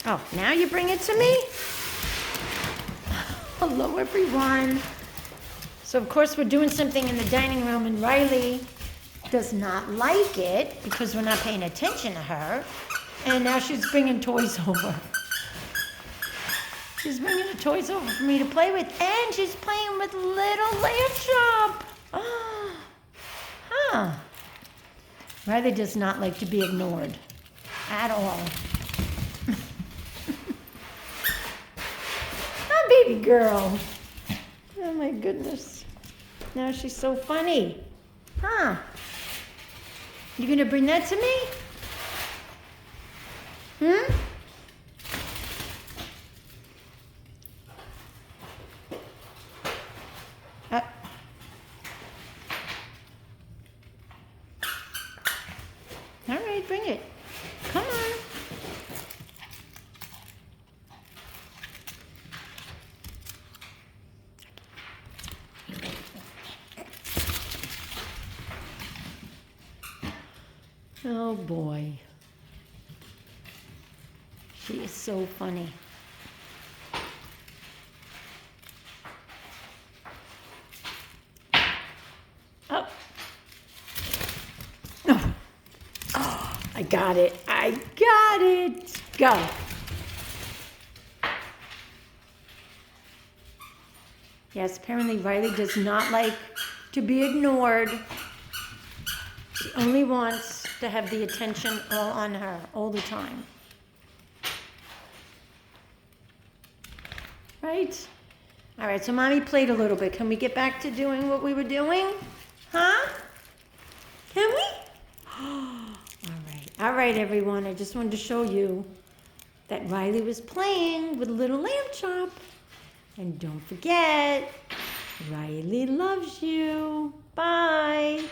Oh, now you bring it to me? Hello, everyone. So, of course, we're doing something in the dining room, and Rylie does not like it because we're not paying attention to her. And now she's bringing toys over. She's bringing the toys over for me to play with, and she's playing with little Lamb Chop. Huh. Rylie does not like to be ignored at all. Hi, baby girl. Oh, my goodness. Now she's so funny. Huh. You gonna bring that to me? Hmm? All right, bring it. Come on. Oh boy. She is so funny. Oh. Oh. Oh, I got it. I got it. Go. Yes, apparently Rylie does not like to be ignored. She only wants to have the attention all on her, all the time. Right? All right, so Mommy played a little bit. Can we get back to doing what we were doing? Huh? Can we? All right, everyone. I just wanted to show you that Rylie was playing with little Lamb Chop. And don't forget, Rylie loves you. Bye.